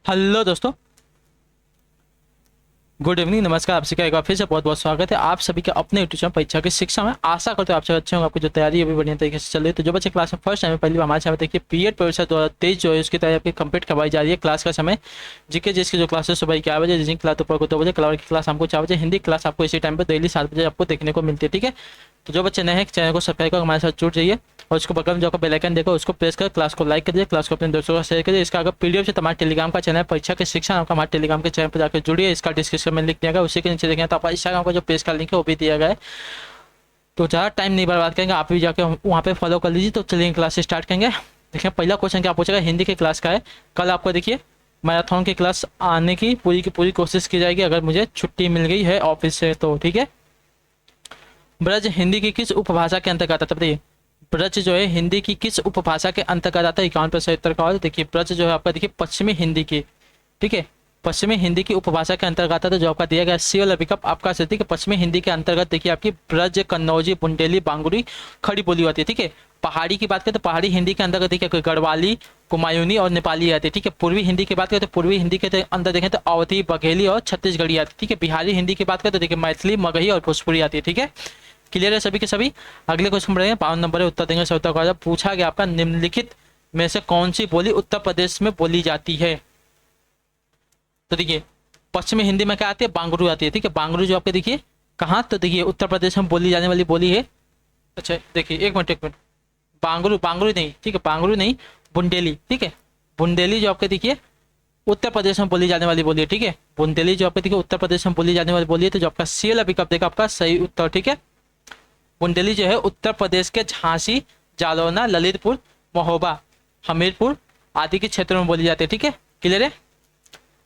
Hello दोस्तों, good evening, नमस्कार। आप सभी का एक बार फिर से बहुत बहुत स्वागत है आप सभी का अपने यूट्यूब चैनल परीक्षा की शिक्षा में। आशा करते हो आप सब अच्छे होंगे, आपकी जो तैयारी है वो भी बढ़िया तरीके से चल रही है। तो जो बच्चे क्लास में फर्स्ट टाइम पहली बार हमारे चैनल देखिए पीएड परीक्षा 2023 जो है उसकी तैयारी आपकी कंप्लीट करवाई जा रही है। क्लास का समय जीके जिसकी जो क्लासेस सुबह 11 बजे, जिसकी क्लास दोपहर को 2 बजे, कलर की क्लास हमको 4 बजे, हिंदी क्लास आपको इसी टाइम पर डेली 7 बजे आपको देखने को मिलती है। ठीक है, तो जो बच्चे नए हैं चैनल को सब्सक्राइब कर हमारे साथ जुड़ जाइए और उसको बगल में जो बेल आइकन देखो उसको प्रेस कर क्लास को लाइक करिए, क्लास को अपने दोस्तों को शेयर करिए। इसका अगर पीडीएफ से हमारे टेलीग्राम का चैनल परीक्षा की शिक्षा नाम का हमारे टेलीग्राम के चैनल पर जाकर जुड़िए। इसका डिस्क्रिप्शन में लिख दिया गया, उसी के नीचे देखें तो आप इंस्टाग्राम का जो पेज का लिंक है वो भी दिया गया है। तो ज़्यादा टाइम नहीं बर्बाद करेंगे, आप भी जाकर वहाँ पे फॉलो कर लीजिए। तो चलिए क्लास स्टार्ट करेंगे। देखिए पहला क्वेश्चन क्या पूछेगा, हिंदी की क्लास का है। कल आपको देखिए मैराथन की क्लास आने की पूरी कोशिश की जाएगी अगर मुझे छुट्टी मिल गई है ऑफिस से तो। ठीक है, ब्रज हिंदी की किस उपभाषा के अंतर्गत आता है बताइए। ब्रज जो है हिंदी की किस उपभाषा के अंतर्गत आता है, 51% उत्तर का। और देखिए ब्रज जो है आपका देखिए पश्चिमी हिंदी की, ठीक है, पश्चिमी हिंदी की उपभाषा के अंतर्गत आता है। तो जो आपका दिया गया सी वाला विकल्प आपका सही है। पश्चिमी हिंदी के अंतर्गत देखिए आपकी ब्रज, कन्नौजी, बुंदेली, बांगुड़ी, खड़ी बोली होती है। ठीक है, पहाड़ी की बात करें तो पहाड़ी हिंदी के अंतर्गत देखिए गढ़वाली, कुमायूनी और नेपाली आती है। ठीक है, पूर्वी हिंदी की बात करें तो पूर्वी हिंदी के अंदर देखें तो अवधी, बघेली और छत्तीसगढ़ी आती है। ठीक है, बिहारी हिंदी की बात करें तो देखिए मैथिली, मगही और भोजपुरी आती है। ठीक है, क्लियर है सभी के सभी। अगले क्वेश्चन बढ़ेंगे, 52 नंबर है, उत्तर देंगे। उत्तर का पूछा गया आपका निम्नलिखित में से कौन सी बोली उत्तर प्रदेश में बोली जाती है। तो देखिए पश्चिमी हिंदी में क्या आती है, बांगरू आती है। ठीक है, बांगरू जो आपके देखिए कहाँ, तो देखिए उत्तर प्रदेश में बोली जाने वाली बोली है। अच्छा देखिए एक मिनट, बांगरू बांगरू नहीं, ठीक है, बांगरू नहीं, बुंदेली। ठीक है, बुंदेली जो आपके देखिए उत्तर प्रदेश में बोली जाने वाली बोली है। ठीक है, बुंदेली जो आपके देखिए उत्तर प्रदेश में बोली जाने वाली बोली है। तो जो आपका सी वाला विकल्प देगा आपका सही उत्तर। ठीक है, बुंदेली जो है उत्तर प्रदेश के झांसी, जालौना, ललितपुर, महोबा, हमीरपुर आदि के क्षेत्रों में बोली जाती है। ठीक है, क्लियर है।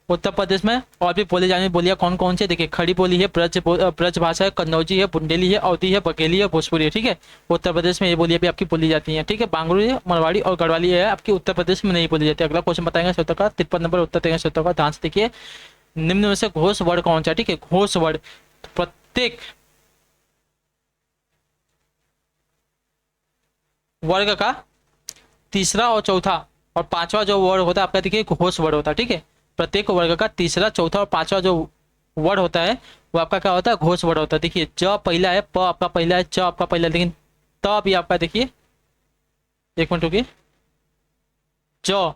उत्तर प्रदेश में और भी बोली जाने बोलियां कौन कौन सी देखिए, खड़ी बोली है, ब्रज भाषा है, कन्नौजी है, बुंदेली है, अवधी है, बघेली है, भोजपुरी है। ठीक है, उत्तर प्रदेश में ये बोलियां भी आपकी बोली जाती हैं। ठीक है, बांगरू है, मरवाड़ी और गढ़वाली है आपकी उत्तर प्रदेश में नहीं बोली जाती। अगला क्वेश्चन बताएंगे उत्तर का 53 नंबर, उत्तर देंगे उत्तर का। ध्यान से देखिए निम्न में से घोष वर्ड कौन सा है। ठीक है, घोष वर्ड प्रत्येक वर्ग का तीसरा और चौथा और पांचवा जो वर्ड होता है आपका देखिए घोष वर्ड होता है। ठीक है, प्रत्येक वर्ग का तीसरा, चौथा और पांचवा जो वर्ड होता है वो आपका क्या होता है, घोष वर्ड होता है। देखिए ज पहला है, प आपका पहला है, च आपका पहला है, लेकिन त भी आपका देखिए, एक मिनट रुकिए, ज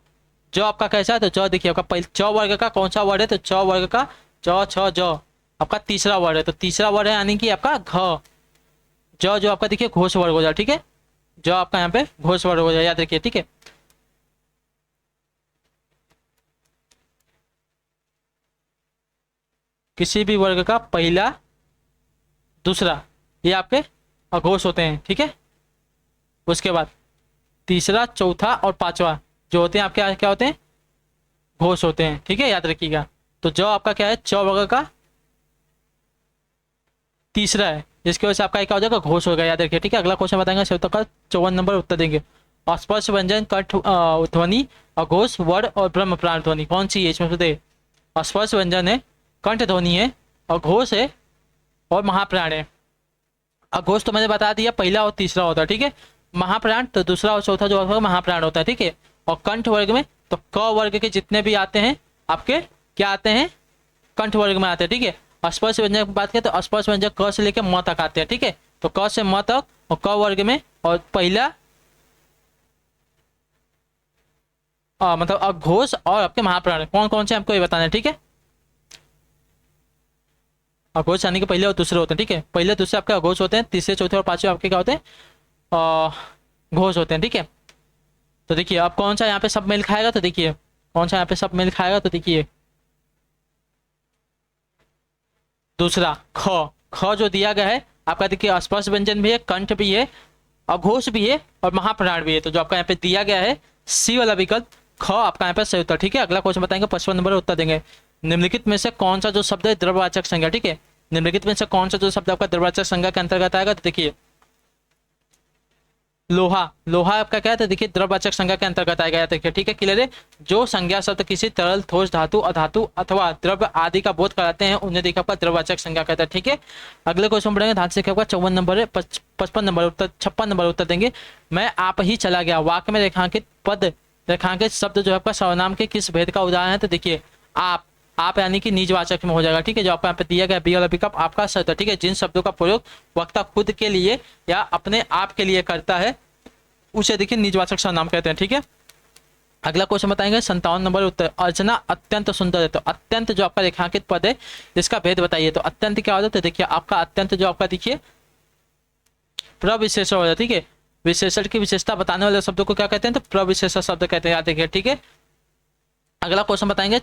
ज आपका कैसा है, तो ज देखिए आपका पहले च वर्ग का कौन सा वर्ड है, तो च वर्ग का च छ ज आपका तीसरा वर्ड है। तो तीसरा वर्ड है यानी कि आपका घ, ज जो आपका देखिए घोष वर्ग हो जाए। ठीक है, जो आपका यहाँ पे घोष वर्ग हो जाए, याद रखिए। ठीक है, किसी भी वर्ग का पहला, दूसरा ये आपके अघोष होते हैं। ठीक है, उसके बाद तीसरा, चौथा और पांचवा जो होते हैं आपके क्या होते हैं, घोष होते हैं। ठीक है, याद रखिएगा। तो जो आपका क्या है, च वर्ग का तीसरा है, जिसकी वजह से आपका क्या हो जाएगा, घोष होगा, याद रखिए। ठीक है, अगला क्वेश्चन बताएंगे शब्द का 54 नंबर, उत्तर देंगे। स्पर्श व्यंजन, कंठ ध्वनि, अघोष, वर्ण और ब्रह्म प्राण ध्वनि कौन सी है इसमें से दे। स्पर्श व्यंजन है, कंठ ध्वनि है, अघोष है और महाप्राण है। अघोष तो मैंने बता दिया पहला और तीसरा होता है। ठीक है, महाप्राण तो दूसरा और चौथा जो होगा महाप्राण होता है। ठीक है, और कंठ वर्ग में तो क वर्ग के जितने भी आते हैं आपके क्या आते हैं, कंठ वर्ग में आते हैं। ठीक है, स्पर्श व्यंजन की बात करें तो स्पर्श व्यंजन क से लेकर म तक आते हैं। ठीक है, तो क से म तक और क वर्ग में, और पहला मतलब अघोष और आपके महाप्राण कौन कौन से आपको ये बताना है। ठीक है, अघोष यानी कि पहले और दूसरे होते हैं। ठीक है, पहले दूसरे आपके अघोष होते हैं, तीसरे, चौथे और पांचवे आपके क्या होते हैं, घोष होते हैं। ठीक है, तो देखिए अब कौन सा यहाँ पे सब मेल खाएगा, तो देखिए कौन सा यहाँ पे सब मेल खाएगा, तो देखिए दूसरा ख, ख जो दिया गया है आपका देखिए स्पर्श व्यंजन भी है, कंठ भी है, अघोष भी है और महाप्राण भी है। तो जो आपका यहाँ पे दिया गया है सी वाला विकल्प ख आपका यहाँ पे सही उत्तर। ठीक है, अगला क्वेश्चन बताएंगे 55 नंबर उत्तर देंगे। निम्नलिखित में से कौन सा जो शब्द है द्रव्यवाचक संज्ञा। ठीक है, निम्नलिखित में से कौन सा जो शब्द आपका द्रव्यवाचक संज्ञा के अंतर्गत आएगा, तो देखिए लोहा, लोहा आपका क्या है, तो देखिए द्रव्यवाचक संज्ञा के अंतर्गत आएगा, याद रखिए। ठीक है, क्लियर है। जो संज्ञा शब्द किसी तरल, ठोस, धातु, अधातु अथवा द्रव्य आदि का बोध कराते हैं उन्हें देखा आपका द्रव्यवाचक संज्ञा कहता है। ठीक है, अगले क्वेश्चन पढ़ेंगे, ध्यान से देखिए आपका 54 नंबर है, 55 नंबर उत्तर, 56 नंबर उत्तर देंगे। मैं आप ही चला गया वाक्य में रेखांकित पद रेखांकित शब्द जो है आपका सर्वनाम के किस भेद का उदाहरण है? तो देखिए आप यानी कि निजवाचक में हो जाएगा, ठीक है। जो आपको यहाँ पे दिया गया बी वाला विकल्प आपका सही उत्तर, ठीक है। जिन शब्दों का प्रयोग वक्ता खुद के लिए या अपने आप के लिए करता है उसे देखिए निजवाचक सर्वनाम कहते हैं, ठीक है। अगला क्वेश्चन बताएंगे 57 नंबर उत्तर। अर्चना अत्यंत सुंदर है, तो अत्यंत जो आपका रेखांकित पद है जिसका भेद बताइए। तो अत्यंत क्या होता है? तो देखिए आपका अत्यंत जो आपका देखिए प्रविशेषण हो जाता है, ठीक है। विशेषण की विशेषता बताने वाले शब्दों को क्या कहते हैं? तो प्रविशेषण शब्द कहते हैं, याद रखिए, ठीक है। अगला क्वेश्चन बताएंगे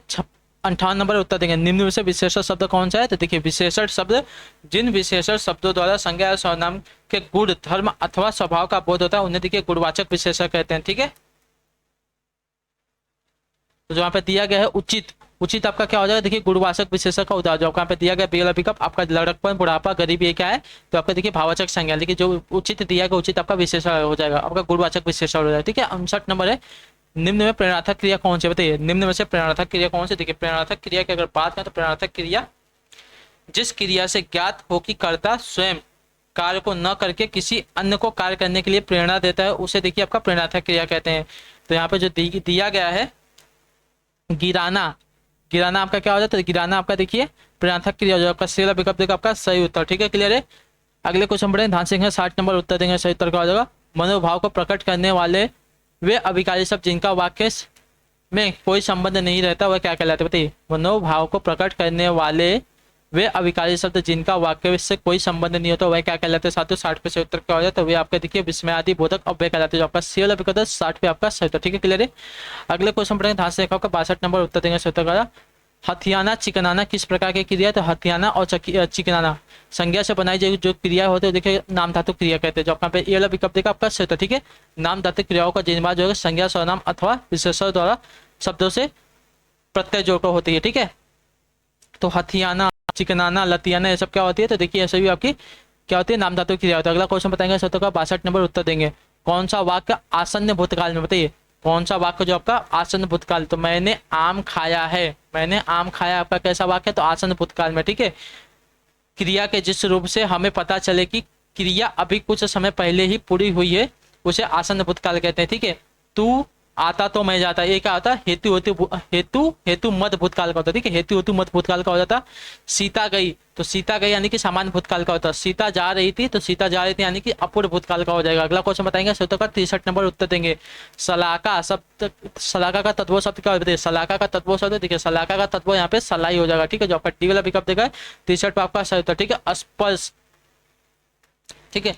58 नंबर उत्तर देंगे। निम्न में से विशेषण शब्द कौन सा है? तो देखिए विशेषण शब्द जिन विशेषण शब्दों द्वारा संज्ञा या सर्वनाम के गुण, धर्म अथवा स्वभाव का बोध होता है उन्हें देखिए गुणवाचक विशेषण कहते हैं, ठीक है। तो जो यहाँ पे दिया गया है उचित, उचित आपका क्या हो जाएगा? देखिए गुणवाचक विशेषण का उदाहरण जो आपका यहाँ पे दिया गया बी वाला विकल्प आपका लड़कपन, बुढ़ापा, गरीबी, ये क्या है? तो आपका देखिए भाववाचक संज्ञा, लेकिन जो उचित दिया गया उचित आपका विशेषण हो जाएगा, आपका गुणवाचक विशेषण हो जाएगा, ठीक है। 59 नंबर है। निम्न में प्रेरणार्थक क्रिया कौन सी है? बताइए निम्न में से प्रेरणार्थक क्रिया कौन सी? देखिए प्रेरणार्थक क्रिया की अगर बात करें तो प्रेरणार्थक क्रिया जिस क्रिया से ज्ञात हो कि कर्ता स्वयं कार्य को न करके किसी अन्य को कार्य करने के लिए प्रेरणा देता है उसे देखिए आपका प्रेरणार्थक क्रिया कहते हैं। तो यहाँ पे जो दिया गया है गिराना, गिराना आपका क्या हो जाता है? तो गिराना आपका देखिए प्रेरणार्थक क्रिया हो जाएगा, आपका सी वाला विकल्प देखो आपका सही उत्तर, ठीक है। क्लियर है। अगले क्वेश्चन बढ़े ध्यान से 60 नंबर उत्तर देंगे, सही उत्तर क्या हो जाएगा? मनोभाव को प्रकट करने वाले वे अभिकारी शब्द जिनका वाक्य में कोई संबंध नहीं रहता वह क्या कहलाते हैं? बताइए मनोभाव को प्रकट करने वाले वे अभिकारी शब्द जिनका वाक्य से कोई संबंध नहीं होता वह क्या कहलाते हैं? साथियों 60 पे से उत्तर क्या हो जाता है? वे आपका देखिए विस्मयादि बोधक अव्यय कहलाते हैं, जो आपका सी वाला विकल्प 60 पे आपका सही उत्तर, ठीक है। क्लियर है। अगले क्वेश्चन पढ़ेंगे ध्यान से, 62 नंबर उत्तर देंगे, सही उत्तर का हथियाना चिकनाना किस प्रकार की क्रिया है? तो हथियाना और चिकनाना संज्ञा से बनाई जाएगी जो क्रिया होते हैं देखिए नाम धातु क्रिया कहते हैं, जो आपका ये वाला विकल्प देखा आपका सही उत्तर, ठीक है। नाम धातु क्रियाओं का जिनबाद जो है संज्ञा सर्वनाम अथवा विशेषण द्वारा शब्दों से प्रत्यय जोड़कर होती है, ठीक है। तो हथियाना, चिकनाना, लतियाना ये सब क्या होती है? तो देखिए ऐसे भी आपकी क्या होती है? नाम धातु क्रिया होती है। अगला क्वेश्चन बताएंगे सत्तर का 62 नंबर उत्तर देंगे। कौन सा वाक्य आसन्न भूतकाल में? बताइए कौन सा वाक्य जो आपका आसन्न भूतकाल? तो मैंने आम खाया है, मैंने आम खाया आपका कैसा वाक्य? तो आसन्न भूतकाल में, ठीक है। क्रिया के जिस रूप से हमें पता चले कि क्रिया अभी कुछ समय पहले ही पूरी हुई है उसे आसन्न भूतकाल कहते हैं, ठीक है। तू आता तो मैं जाता, ये क्या होता है? हेतु हेतु मध्य भूतकाल का होता है, ठीक है। हेतु हेतु मध्य भूतकाल का हो जाता। सीता गई, तो सीता गई यानी कि सामान्य भूतकाल का होता है। सीता जा रही थी, तो सीता जा रही थी यानी कि अपूर्व भूतकाल का हो जाएगा। अगला क्वेश्चन बताएंगे सत्तर का 63 नंबर उत्तर देंगे। सलाका शब्द, सलाका का तत्व शब्द क्या होता है? सलाका का तत्व शब्द देखिए सलाका का तत्व यहाँ पे सलाई हो जाएगा, ठीक है। जो आपका डी वाला विकल्प देगा 63 पे आपका सही उत्तर, ठीक है। स्पर्श, ठीक है।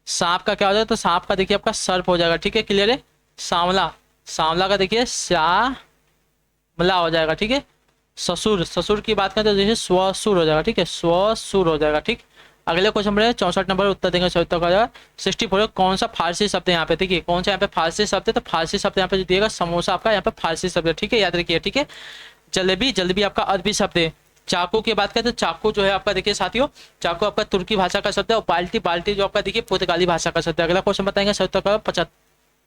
सांप का क्या हो जाएगा? तो सांप का देखिए आपका सर्प हो जाएगा, ठीक है। क्लियर है। सांवला, सांवला का देखिए श्यामला हो जाएगा, ठीक है। ससुर, ससुर की बात करें तो देखिए स्वसुर हो जाएगा, ठीक है। स्वसुर हो जाएगा, ठीक। अगले क्वेश्चन में 64 नंबर उत्तर देंगे, सही उत्तर का जाएगा 64। कौन सा फारसी शब्द है यहाँ पे? देखिए कौन सा यहाँ पे फारसी शब्द है? तो फारसी शब्द यहाँ पे जो दिएगा समोसा आपका यहाँ पे फारसी शब्द है, ठीक है, याद रखिए, ठीक है। जलेबी, जलेबी आपका अरबी शब्द है। चाकू की बात करें तो चाकू जो है आपका देखिए साथियों, चाकू आपका तुर्की भाषा का शब्द है। और बाल्टी, बाल्टी जो आपका देखिए पुर्तगाली भाषा का शब्द है। अगला क्वेश्चन बताएंगे सही उत्तर का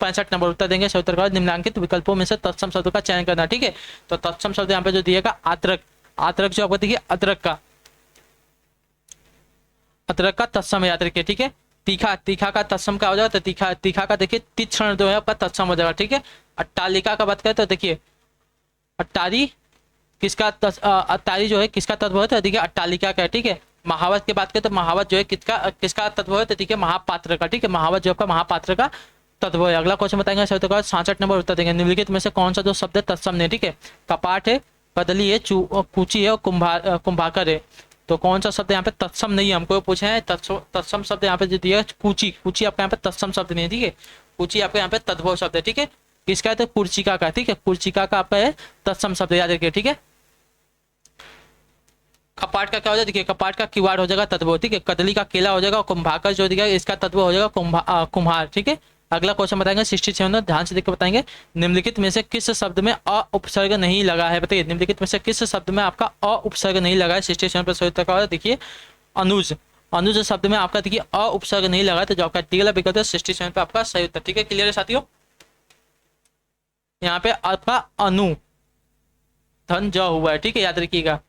65 नंबर उत्तर देंगे, सही उत्तर का निम्नलिखित विकल्पों में से तत्सम शब्द का चयन करना, ठीक है। तो तत्सम शब्द यहाँ पे जो दिएगा आत्रक, आत्रक जो आपको देखिए अदरक का, अदरक का तत्सम याद रखिए, ठीक है। तीखा, तीखा का तत्सम क्या हो जाएगा? तो तीखा, तीखा का देखिए तीक्ष्ण जो है आपका तत्सम हो जाएगा, ठीक है। अट्टालिका का बात करें तो देखिए अट्टारी किसका अट्टारी जो है किसका तत्व है? तो देखिए अट्टालिका का, ठीक है। महावत की बात करें तो महावत जो है किसका किसका तत्व है? तो देखिए महापात्र का, ठीक है। महावत जो आपका महापात्र का तत्व है। अगला क्वेश्चन बताएंगे सही उत्तर 66 नंबर उत्तर देंगे। निम्नलिखित में से कौन सा जो शब्द है तत्सम नहीं, ठीक है। कपाट है, कदली है, कूची है और कुंभाकर है। तो कौन सा शब्द यहाँ पे तत्सम नहीं है? हमको पूछे हैं तत्सम शब्द यहाँ पे जो दिया है कूची, कूची आपका यहाँ पे तत्सम शब्द नहीं है, ठीक है। कूची आपका यहाँ पे तद्भव शब्द है, ठीक है। किसका है? तो कुर्चिका का, ठीक है। कुर्चिका का आपका है तत्सम शब्द, याद रखिए, ठीक है। कपाट का क्या हो जाएगा? देखिए कपाट का किवाड़ हो जाएगा तत्व, ठीक है। कदली का केला हो जाएगा। कुंभाकर जो दिया इसका तत्व हो जाएगा कुम्हार, ठीक है। अगला क्वेश्चन बताएंगे 67, ध्यान से देखकर बताएंगे। निम्नलिखित में से किस शब्द में अ उपसर्ग नहीं लगा है? बताइए निम्नलिखित में से किस शब्द में आपका अ उपसर्ग नहीं लगा है? 67 पर सही उत्तर का देखिए अनुज, अनुज शब्द में आपका देखिए अ उपसर्ग नहीं लगा है, तो जो आपका डी वाला विकल्प है 67 पे आपका सही उत्तर, ठीक है। क्लियर है साथियों। यहाँ पे आपका अनु धन ज हुआ है, ठीक है, याद रखिएगा।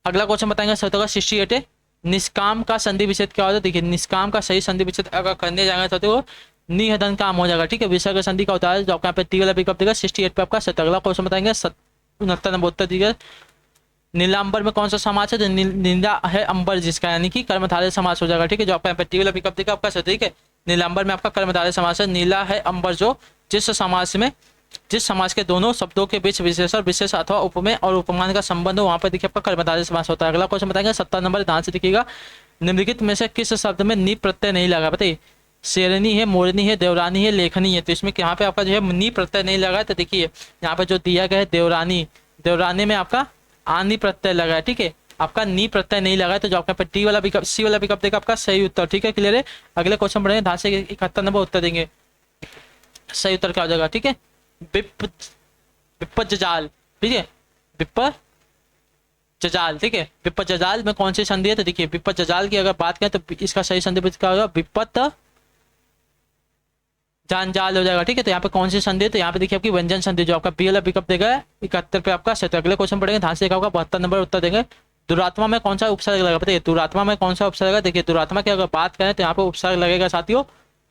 अगला क्वेश्चन बताएंगे सही उत्तर का 68 निष्काम का संधि विच्छेद क्या होता है? देखिए निष्काम का सही संधि विच्छेद अगर करने जाएंगे तो नी है धन काम हो जाएगा, ठीक है। विसर्ग संधि का होता है जो आपका यहाँ पे टी वाला विकल्प देगा 68 पे आपका सत्तर। अगला क्वेश्चन बताएंगे 69 नंबर उत्तर दिएगा। नीलांबर में कौन सा समास है? जो नीला है अंबर जिसका, यानी कि कर्मधारय समास हो जाएगा, ठीक है। जो आपका यहाँ पे टी वाला विकल्प देगा आपका सही, ठीक है। नीलांबर में आपका कर्मधारय समास है। नीला है अंबर जो जिस समास में, जिस समास के दोनों शब्दों के बीच विशेष और विशेष अथवा उपमेय और उपमान का संबंध हो, वहां पर देखिए आपका कर्मधारय समास होता है। अगला क्वेश्चन बताएंगे 70 नंबर, ध्यान से देखिएगा। निम्नलिखित में से किस शब्द में नी प्रत्यय नहीं लगा? बताइए, शेरनी है, मोरनी है, देवरानी है, लेखनी है। तो इसमें यहाँ पे आपका जो है नी प्रत्यय नहीं लगा है। तो देखिए यहाँ पे जो दिया गया है देवरानी, देवरानी में आपका आनी प्रत्यय लगा है, ठीक है। आपका नी प्रत्यय नहीं लगा है, तो जो आपका टी वाला विकल्प, सी वाला विकल्प देगा आपका सही उत्तर, ठीक है। क्लियर है। अगले क्वेश्चन पढ़ेंगे, ध्यान से 71 नंबर उत्तर देंगे। सही उत्तर क्या हो जाएगा? ठीक है, विपद जजाल, ठीक है। विपद जजाल, ठीक है। विपद जजाल में कौन सी संधि है? तो देखिए विपद जजाल की अगर बात करें तो इसका सही संधि क्या होगा? विपद जंजाल हो जाएगा, ठीक है। तो यहाँ पे कौन सी संधि है? तो यहाँ पे देखिए आपकी व्यंजन संधि, जो आपका बी वाला विकल्प देगा 71 पे आपका सही। अगले क्वेश्चन पढ़ेंगे, ध्यान से देखा होगा 72 नंबर उत्तर देंगे। दुरात्मा में कौन सा उपसर्ग लगेगा? बताइए, दुरात्मा में कौन सा उपसर्ग है? देखिए दुरात्मा की अगर बात करें तो यहाँ पे उपसर्ग लगेगा साथियों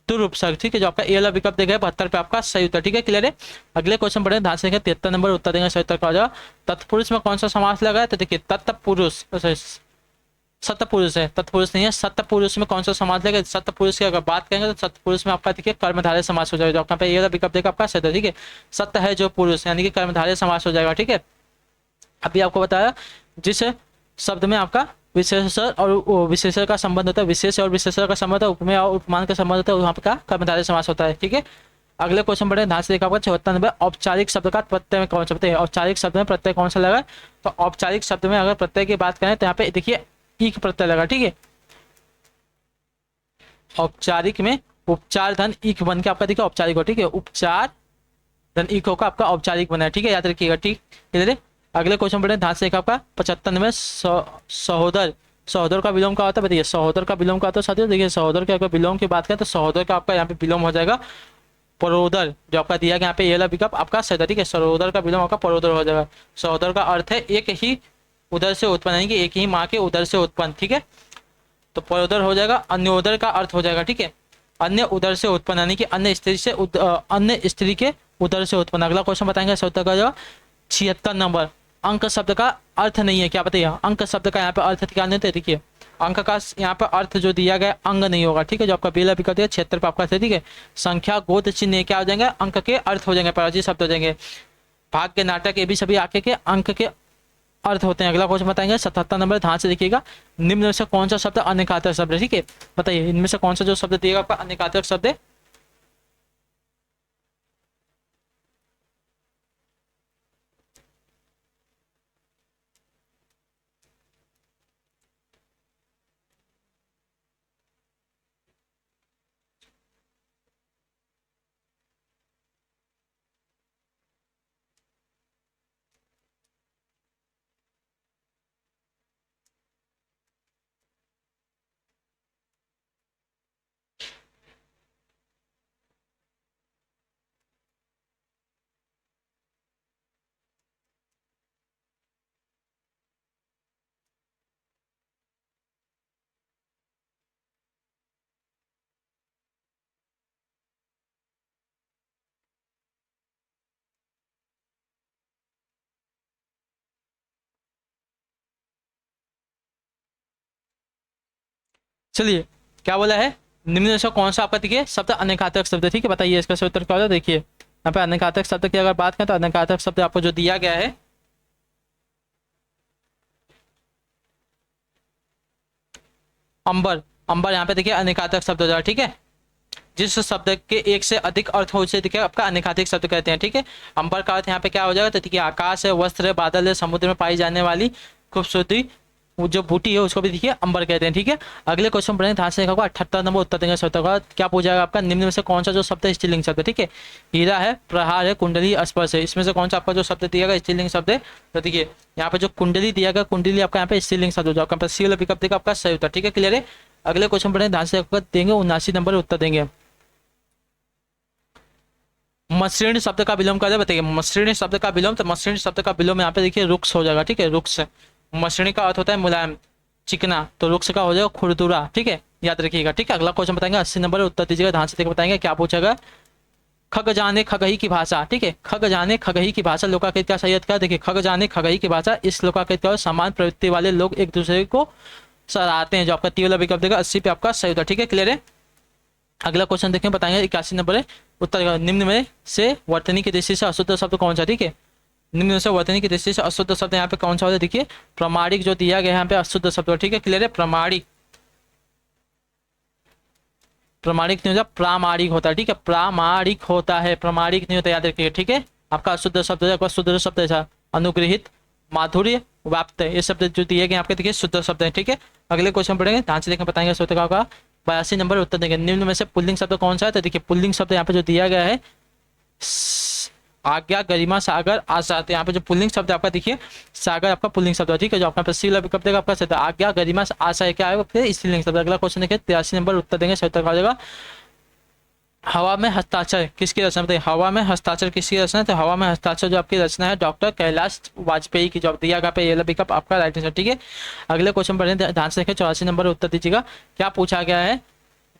दुरुपसर्ग, ठीक है। जो आपका ए वाला विकल्प देगा 72 पे आपका सही उत्तर, ठीक है। क्लियर है। अगले क्वेश्चन पढ़ेंगे, ध्यान से देखिए 73 नंबर उत्तर देंगे। सही उत्तर क्या हो जाएगा? तत्पुरुष में कौन सा समास लगा है? तो देखिए तत्पुरुष, सतपुरुष है, तत्पुरुष नहीं है। सतपुरुष में कौन सा समास लेगा? सतपुरुष की अगर बात करेंगे तो सतपुरुष में आपका देखिए कर्मधारय समास हो जाएगा। पे ये विकल्प देगा आपका सत्य, ठीक है। सत्य है जो पुरुष, यानी कि कर्मधारय समास हो जाएगा, ठीक है। अभी आपको बताया जिस शब्द में आपका विशेषण और विशेषण का संबंध होता है, विशेष और विशेषण का संबंध है, उपमेय और उपमान का संबंध होता है, वहाँ का कर्मधारय समास होता है, ठीक है। अगले क्वेश्चन पढ़े, ध्यान से देखा आपका 74 नंबर। औपचारिक शब्द का प्रत्यय में कौन सा? बताइए, औपचारिक शब्द में प्रत्यय कौन सा लगा? तो औपचारिक शब्द में अगर प्रत्यय की बात करें तो यहाँ पे देखिए ईक प्रत्यय लगा, ठीक है। औपचारिक में उपचार धन ईक बन के आपका देखिए औपचारिक हो, ठीक है। उपचार धन ईक होगा आपका औपचारिक बना है, ठीक है, याद रखिएगा, ठीक है। अगले क्वेश्चन पढ़े, ध्यान से देखा आपका 75 में। सहोदर, सहोदर का विलोम क्या होता है? बताइए, सहोदर का विलोम क्या होता है साथियों? देखिए सहोदर के अगर विलोम की बात करें तो सहोदर का आपका यहाँ पे विलोम हो जाएगा परोदर, जो आपका दिया गया यहाँ पे ये वाला विकल्प आपका सही, ठीक है। सरोदर का विलोम आपका परोदर हो जाएगा। सहोदर का अर्थ है एक ही उदर से उत्पन्न, यानी कि एक ही माँ के उदर से उत्पन्न, ठीक है। तो परोदर हो जाएगा। अन्योदर का अर्थ हो जाएगा, ठीक है, अन्य उदर से उत्पन्न, यानी कि अन्य स्त्री से अन्य स्त्री के उदर से उत्पन्न। अगला क्वेश्चन बताएंगे उत्तर का जवाब 76 नंबर। अंक शब्द का अर्थ नहीं है, क्या बताइए? अंक शब्द का यहाँ पे अर्थ क्या नहीं है? देखिए अंक का यहाँ पे अर्थ जो दिया गया अंग नहीं होगा, ठीक है। जो आपका बेला विकल्प है 76 पे आपका, ठीक है। संख्या गोत्र चिन्ह क्या हो जाएंगे? अंक के अर्थ हो जाएंगे, पराजी शब्द हो जाएंगे। भाग के नाटक ये भी सभी आके के अंक के अर्थ होते हैं। अगला क्वेश्चन बताएंगे 77 नंबर, ध्यान से देखिएगा। निम्न में से कौन सा शब्द अनेकार्थक शब्द है? ठीक है, बताइए इनमें से कौन सा जो शब्द दिएगा आपका अनेकार्थक शब्द है? चलिए क्या बोला है? निम्न में से कौन सा आपका देखिए शब्द अनेकार्थक शब्द है? ठीक है, बताइए इसका सही उत्तर क्या होगा। देखिए यहाँ पे अनेकार्थक शब्द की अगर बात करें तो अनेकार्थक शब्द आपको जो दिया गया है अंबर, अंबर यहाँ पे देखिए अनेकार्थक शब्द हो जाएगा, ठीक है। जिस शब्द के एक से अधिक अर्थ हो उसे देखिए आपका अनेकाधिक शब्द कहते हैं, ठीक है। अंबर का अर्थ यहाँ पे क्या हो जाएगा? तो देखिए आकाश है, वस्त्र है, बादल है, समुद्र में पाई जाने वाली खूबसूरती वो जो बूटी है उसको भी देखिए अंबर कहते हैं, ठीक है। अगले क्वेश्चन पढ़ेंगे, ध्यान से देखा 78 नंबर उत्तर देंगे सौ का। क्या पूछा जाएगा आपका? निम्न में से कौन सा जो शब्द है स्त्रीलिंग शब्द है? ठीक है, हीरा है, प्रहार है, कुंडली, स्पर्श है। इसमें से कौन सा आपका जो शब्द दिया गया स्त्रीलिंग शब्द है? तो देखिए यहाँ पे जो कुंडली दिया गया, कुंडली आपका यहाँ पे स्त्रीलिंग शब्द हो जाएगा, आपका सी वाला विकल्प देगा आपका सही उत्तर, ठीक है, क्लियर है। अगले क्वेश्चन पढ़ेंगे, ध्यान से देंगे 79 नंबर उत्तर देंगे। मसृण शब्द का विलोम क्या है बताइए? मसृण शब्द का विलोम, तो मसृण शब्द का विलोम यहाँ पे देखिए रुक्ष हो जाएगा, ठीक है। रुक्ष, मसृणी का अर्थ होता है मुलायम, चिकना, तो रुक्ष का हो जाएगा खुरदुरा, ठीक है। याद रखिएगा, ठीक है। अगला क्वेश्चन बताएंगे 80 नंबर, उत्तर दीजिएगा, ध्यान से देखकर बताएंगे क्या पूछेगा। खग जाने खगही की भाषा, ठीक है, खग जाने खगही की भाषा लोकाकृत का सही अर्थ क्या है? देखिए, खग जाने खगही की भाषा, इस लोकाकृत का समान प्रवृत्ति वाले लोग एक दूसरे को सराहते हैं, जो आपका टी वाला विकल्प देगा 80 पे आपका सही उत्तर, ठीक है, क्लियर है। अगला क्वेश्चन देखें, बताएंगे 81 नंबर है, उत्तर निम्न में से वर्तनी की दृष्टि से अशुद्ध शब्द कौन सा, ठीक है, निम्न में से वर्तनी की दृष्टि से अशुद्ध शब्द यहाँ पे कौन सा होता है? देखिए, प्रमाणिक जो दिया गया है यहाँ पे अशुद्ध शब्द, ठीक है, क्लियर है। प्रमाणिक, प्रमाणिक नहीं होता, प्रामाणिक होता है, ठीक है, प्रामाणिक होता है, प्रमाणिक नहीं होता, याद रखिएगा, ठीक है। आपका अशुद्ध शब्द है, शुद्ध शब्द है अनुग्रहित, माधुर्य, व्याप्त, ये शब्द जो दिए गए आपके देखिए शुद्ध शब्द है, ठीक है। अगले क्वेश्चन पढ़ेंगे, ध्यान से देखें, बताएंगे शब्द का होगा 82 नंबर, उत्तर देंगे निम्न में से पुल्लिंग शब्द कौन सा है? तो देखिए, पुल्लिंग शब्द यहाँ पे जो दिया गया है आज्ञा, गरिमा, सागर, आशा, तो यहाँ पे जो पुल्लिंग शब्द आपका देखिए सागर आपका पुल्लिंग शब्द है, ठीक है, जो आपका सी विकल्प देगा आपका शब्द आज्ञा, गरिमा, आशा है क्या है फिर स्त्रीलिंग शब्द। अगला क्वेश्चन देखिए 83 नंबर, उत्तर देंगे शब्द का हो जाएगा हवा में हस्ताक्षर किसकी रचना? बताइए, हवा में हस्ताक्षर किसकी रचना है? तो हवा में हस्ताक्षर जो आपकी रचना है डॉक्टर कैलाश वाजपेयी की, जो दिया गया पे ये विकल्प आपका राइट आंसर, ठीक है। अगले क्वेश्चन पढ़ें, ध्यान से देखें, 84 नंबर उत्तर दीजिएगा, क्या पूछा गया है?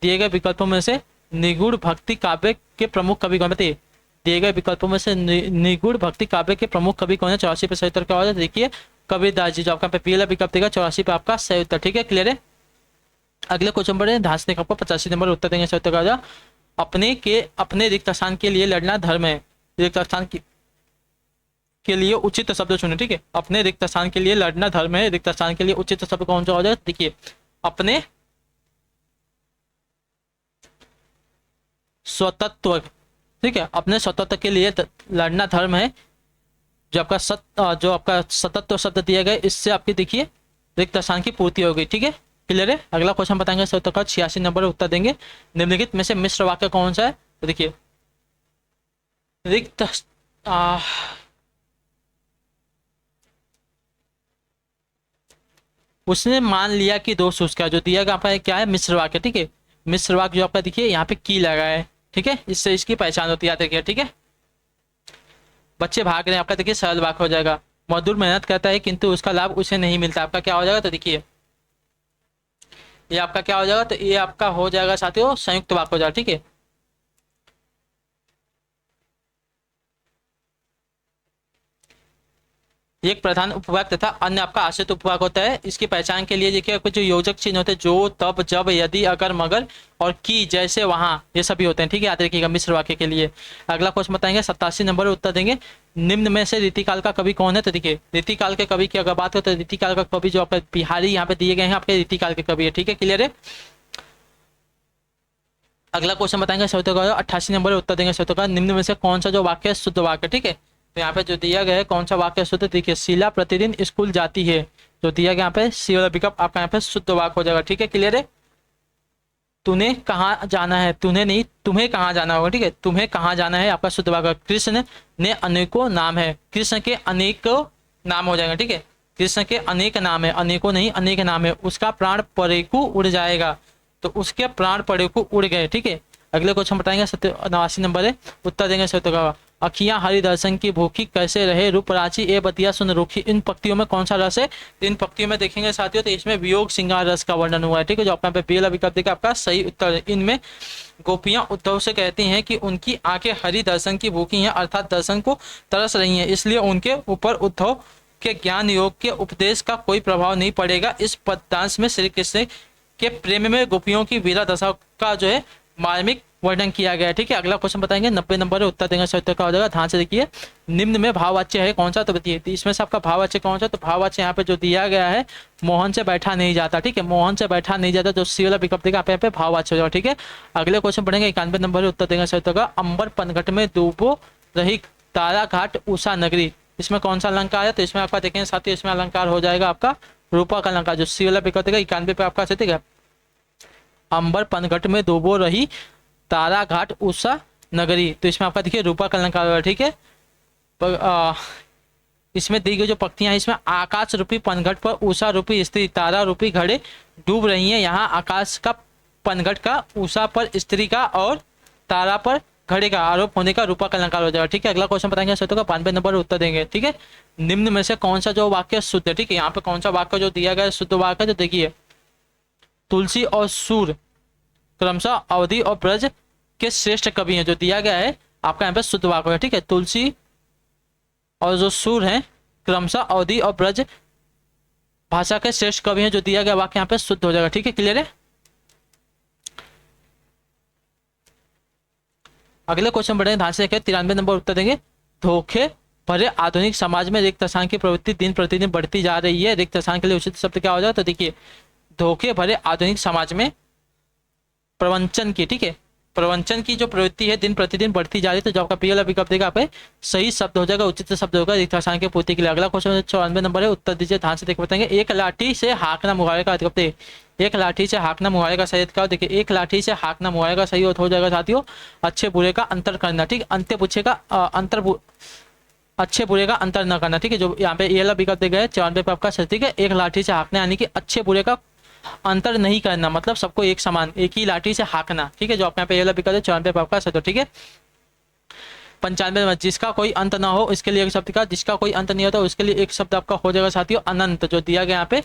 दिए गए विकल्पों में से निगूढ़ भक्ति काव्य के प्रमुख कवि कौन? बताइए, दिए गए विकल्पों में से निगूढ़ भक्ति काव्य के प्रमुख कवि कौन है? 84 पे सही उत्तर क्या होगा? देखिए, कबीरदास जी, जो आपका पहला विकल्प देगा 84 पे आपका सही उत्तर, ठीक है, क्लियर है। अगले क्वेश्चन पढ़े, ध्यान से देखो, आपको 85 नंबर उत्तर देंगे सही उत्तर का होगा अपने रिक्त स्थान के लिए लड़ना धर्म है। रिक्त स्थान के लिए उचित शब्द चुने, ठीक है, अपने रिक्त स्थान के लिए लड़ना धर्म है, रिक्त स्थान के लिए उचित शब्द कौन सा हो जाएगा? देखिए, अपने स्वतंत्र, ठीक है, अपने स्वतंत्र के लिए लड़ना धर्म है, जो आपका सतत्व शब्द दिया गया, इससे आपकी देखिए रिक्त स्थान की पूर्ति हो गई, ठीक है, क्लियर है। अगला क्वेश्चन बताएंगे सत्तर का 86 नंबर उत्तर देंगे, निम्नलिखित में से मिश्र वाक्य कौन सा है? तो देखिए, रिक्त उसने मान लिया कि दोष उसका, जो दिया गया आपका क्या है? मिश्र वाक्य, ठीक है, मिश्र वाक्य जो आपका देखिए यहाँ पे की लगा है, ठीक है, इससे इसकी पहचान होती है, याद रखिए, ठीक है। बच्चे भाग रहे हैं, आपका देखिए सरल वाक्य हो जाएगा, मजदूर मेहनत करता है किंतु उसका लाभ उसे नहीं मिलता, आपका क्या हो जाएगा? तो देखिए, ये आपका क्या हो जाएगा? तो ये आपका हो जाएगा साथियों संयुक्त वाक्य हो जाएगा, ठीक है। एक प्रधान उपवाक तथा अन्य आपका आश्रित उपवाक होता है। इसकी पहचान के लिए देखिए, आपके जो योजक चिन्ह होते हैं, जो, तब, जब, यदि, अगर, मगर और की, जैसे, वहां, ये सभी होते हैं, ठीक है, याद रखिएगा मिश्र वाक्य के लिए। अगला क्वेश्चन बताएंगे 87 नंबर उत्तर देंगे, निम्न में से रीतिकाल का कवि कौन है? तो देखिए, रीतिकाल के कवि की अगर बात हो तो रीतिकाल का कवि जो आपका बिहारी यहाँ पे दिए गए हैं आपके रीतिकाल के कवि है, ठीक है, क्लियर है। अगला क्वेश्चन बताएंगे 88 नंबर उत्तर देंगे शब्दों का, निम्न में से कौन सा जो वाक्य शुद्ध वाक्य, ठीक है, तो यहाँ पे जो दिया गया है कौन सा वाक्य शुद्ध? देखिए, शीला प्रतिदिन स्कूल जाती है, जो दिया गया यहाँ पे सी वाला विकल्प आपका यहाँ पे शुद्ध वाक्य हो जाएगा, ठीक है, क्लियर है। तूने कहाँ जाना है? तूने नहीं, तुम्हें कहाँ जाना होगा, ठीक है, तुम्हें कहाँ जाना है आपका शुद्ध वाक्य। कृष्ण ने अनेकों नाम है, कृष्ण के अनेकों नाम हो जाएगा, ठीक है, कृष्ण के अनेक नाम है, अनेकों नहीं अनेक नाम है, उसका प्राण परेकू उड़ जाएगा, तो उसके प्राण परेकू उड़ गए, ठीक है। अगले क्वेश्चन बताएंगे 89 नंबर है, उत्तर देंगे सत्य का, अखियां हरि दर्शन की भूखी कैसे रहे रूपराची ए बतिया सुन रूखी, इन पंक्तियों में कौन सा रस है? तो इन पंक्तियों में देखेंगे साथियों तो इसमें वियोग श्रृंगार रस का वर्णन हुआ है, ठीक है, जो आपका पहला विकल्प देखा आपका सही उत्तर है। इनमें गोपियां उद्धव से कहती हैं कि उनकी आंखें हरि दर्शन की भूखी हैं, अर्थात दर्शन को तरस रही हैं, इसलिए उनके ऊपर उद्धव के ज्ञान योग के उपदेश का कोई प्रभाव नहीं पड़ेगा। इस पद्यांश में श्री कृष्ण के प्रेम में गोपियों की वीरा दशा का जो है मार्मिक वर्णन किया गया है, ठीक है। अगला क्वेश्चन बताएंगे 90 नंबर उत्तर देंगे सत्य का हो जाएगा, ध्यान से देखिए, निम्न में भाववाच्य है कौन सा? तो बताइए, इसमें से आपका भाववाच्य कौन सा? तो भाववाच्य यहाँ पे जो दिया गया है मोहन से बैठा नहीं जाता, ठीक है, मोहन से बैठा नहीं जाता, जो सी वाला विकल्प देगा आप यहाँ पे भाववाच्य हो जाएगा, ठीक है। अगले क्वेश्चन पढ़ेंगे 91 नंबर उत्तर देंगे सत्य का, अंबर पनघट में डूबो रही तारा घाट उषा नगरी, इसमें कौन सा अलंकार है? तो इसमें आपका देखेंगे साथियों, इसमें अलंकार हो जाएगा आपका रूपा का अलंकार, जो सी वाला विकल्प देगा 91 पे आपका ठीक है, अंबर पनघट में डूबो रही तारा घाट उषा नगरी, तो इसमें आपका देखिए रूपा का अलंकार होगा, ठीक है। इसमें दी गई जो पंक्तियां हैं, इसमें आकाश रूपी पनघट पर उषा रूपी स्त्री तारा रूपी घड़े डूब रही हैं, यहाँ आकाश का पनघट का उषा पर स्त्री का और तारा पर घड़े का आरोप होने का रूपा का अलंकार हो जाएगा, ठीक है। अगला क्वेश्चन बताएंगे सत्य का 92 नंबर उत्तर देंगे, ठीक है, निम्न में से कौन सा जो वाक्य शुद्ध है, ठीक है, यहाँ पे कौन सा वाक्य जो दिया गया शुद्ध वाक्य, तो देखिए तुलसी और सूर क्रमशः अवधि और ब्रज के श्रेष्ठ कवि हैं, जो दिया गया है आपका यहाँ पे शुद्ध वाक्य है। ठीक है, तुलसी और जो सूर हैं क्रमशः अवधि और ब्रज भाषा के श्रेष्ठ कवि हैं, जो दिया गया वाक्य यहाँ पे शुद्ध हो जाएगा। ठीक है, क्लियर है। अगले क्वेश्चन बढ़ेंगे, ध्यान से देखिए, 93 नंबर उत्तर देंगे। धोखे भरे आधुनिक समाज में रिक्त स्थान की प्रवृत्ति दिन प्रतिदिन बढ़ती जा रही है। रिक्त स्थान के लिए उचित शब्द क्या हो जाएगा? तो देखिए, धोखे भरे आधुनिक समाज में प्रवंचन की, ठीक है, प्रवंचन की जो प्रवृत्ति है दिन प्रतिदिन बढ़ती जा रही है। तो जो आपका पी वाला विकल्प देगा आपके सही शब्द हो जाएगा, उचित शब्द होगा रिक्त स्थान की पूर्ति के लिए। अगला क्वेश्चन 94 नंबर है, उत्तर दीजिए, ध्यान से देख बताएंगे। एक लाठी से हाँकना मुहावरे का अधिकतर, एक लाठी से हाँकना मुहावरे का सही क्या हो? देखिए, एक लाठी से हाँकना मुहावरे का सही हो जाएगा साथियों, अच्छे बुरे का अंतर करना। ठीक, अंत्य पूछेगा अंतर, अच्छे बुरे का अंतर न करना। ठीक है, जो यहाँ पे ये वाला विकल्प दे गए 94 पे आपका सही। ठीक है, एक लाठी से हाँकना यानी कि अच्छे बुरे का अंतर नहीं करना, मतलब सबको एक समान, एक ही लाठी से हाँकना। ठीक है, जो आपके यहाँ पे ये वाला विकल्प है 94 पे आपका सही। तो ठीक है, 95 में जिसका कोई अंत ना हो इसके लिए एक शब्द का, जिसका कोई अंत नहीं होता उसके लिए एक शब्द आपका हो जाएगा साथियों अनंत, जो दिया गया यहाँ पे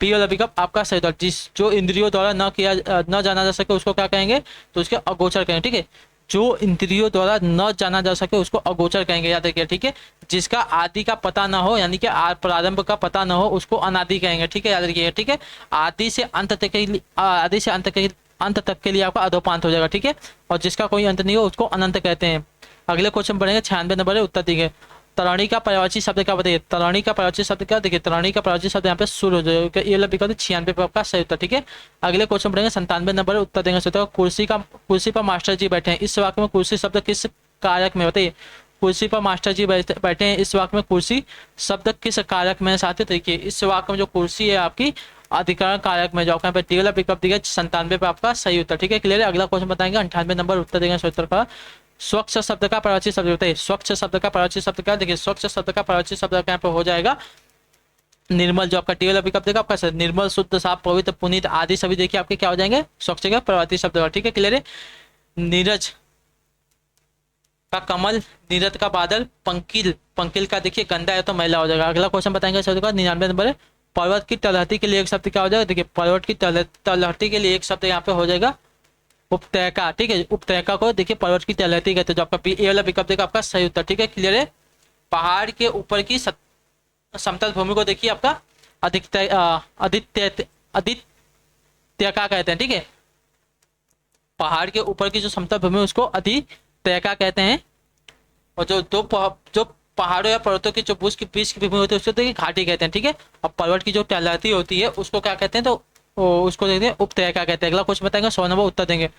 बी वाला विकल्प आपका सही था। जिस जो इंद्रियों द्वारा न जाना जा सके उसको क्या कहेंगे? तो उसके अगोचर कहेंगे। ठीक है, जो इंद्रियों द्वारा न जाना जा सके उसको अगोचर कहेंगे, याद रखिए। ठीक है, जिसका आदि का पता ना हो यानी कि प्रारंभ का पता ना हो उसको अनादि कहेंगे। ठीक है, याद रखिए। ठीक है, आदि से अंत तक के लिए, आदि से अंत तक के लिए आपका अधोपांत हो जाएगा। ठीक है, और जिसका कोई अंत नहीं हो उसको अनंत कहते हैं। अगले क्वेश्चन पढ़ेंगे, 96 नंबर है, उत्तर दिए। तराणी का पर्यायवाची शब्द क्या बताइए? तराणी का पर्यायवाची शब्द क्या? देखिए, तराणी का पर्यायवाची शब्द यहाँ पे शुरू हो जाएगा, ये वाला विकल्प 96 पे आपका सही उत्तर। ठीक है, अगले क्वेश्चन पढ़ेंगे, 97 नंबर उत्तर देंगे सोचते हो। कुर्सी पर मास्टर जी बैठे हैं, इस वाक्य में कुर्सी शब्द किस कारक में? बताइए, कुर्सी पर मास्टर जी बैठे हैं, इस वाक्य में कुर्सी शब्द किस कारक में? साथ ही देखिए, इस वाक्य में जो कुर्सी है आपकी अधिकरण कारक में, जो आपका यहाँ पे डी वाला विकल्प दिया 97 पे आपका सही उत्तर। ठीक है, क्लियर है। अगला क्वेश्चन बताएंगे, 98 नंबर उत्तर देंगे उत्तर का। स्वच्छ शब्द का पर्यायवाची शब्द बताइए, स्वच्छ शब्द का पर्यायवाची शब्द क्या? देखिए, स्वच्छ शब्द का पर्यायवाची शब्द यहाँ पे हो जाएगा निर्मल, जो आपका टी वाला विकल्प देगा आपका निर्मल, शुद्ध, साफ, पवित्र, पुनीत आदि सभी देखिए आपके क्या हो जाएंगे? स्वच्छ का पर्यायवाची शब्द। ठीक है, क्लियर है। नीरज का कमल, नीरज का बादल, पंकिल, पंकिल का देखिए गंदा है तो मैला हो जाएगा। अगला क्वेश्चन बताएंगे शब्द का 99 नंबर है। पर्वत की तलहटी के लिए एक शब्द क्या हो जाएगा? देखिए, पर्वत की तलहटी के लिए एक शब्द यहाँ पे हो जाएगा उपत्यका। ठीक है, उपत्यका को देखिए पर्वत की तलहटी कहते हैं, जो आपका ए वाला विकल्प देगा आपका सही उत्तर। ठीक है, क्लियर है। पहाड़ के ऊपर की समतल भूमि को देखिए आपका अधित्यका कहते हैं। ठीक है, पहाड़ के ऊपर की जो समतल भूमि उसको अधित्यका कहते हैं, और जो पहाड़ों या पर्वतों की जो बीच की भूमि होती है उसको देखिए घाटी कहते हैं। ठीक है, और पर्वत की जो तलहटी होती है उसको क्या कहते हैं? तो उसको देखते हैं उपत्यका कहते हैं। अगला क्वेश्चन बताएंगे, 100 नंबर उत्तर देंगे।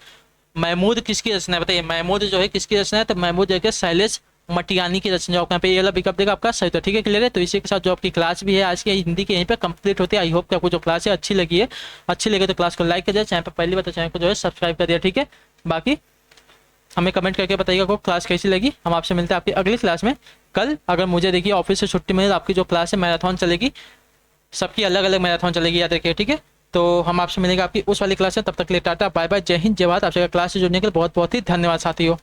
महमूद किसकी रचना है? बताइए, महमूद जो है किसकी रचना है? तो महमूद देखिए शैलेश मटियानी की रचना, यहाँ पे ये वाला विकल्प देगा आपका सही। तो ठीक है, क्लियर है। तो इसी के साथ जो आपकी क्लास भी है आज की हिंदी की यहीं पे कंप्लीट होती है। आई होप कि आपको जो क्लास है अच्छी लगी है, अच्छी लगे तो क्लास को लाइक कर दिया, चैनल पर पहली बार तो चैनल को जो है सब्सक्राइब कर दिया। ठीक है, बाकी हमें कमेंट करके बताइएगा आपको क्लास कैसी लगी। हम आपसे मिलते हैं आपकी अगली क्लास में कल। अगर मुझे देखिए ऑफिस से छुट्टी मिले तो आपकी जो क्लास है मैराथन चलेगी, सबकी अलग अलग मैराथन चलेगी, याद रखिए। ठीक है, तो हम आपसे मिलेंगे आपकी उस वाली क्लास में। तब तक के लिए टाटा बाय बाय, जय हिंद, जय भारत। आपसे क्लास से जुड़ने के लिए बहुत बहुत ही धन्यवाद साथियों।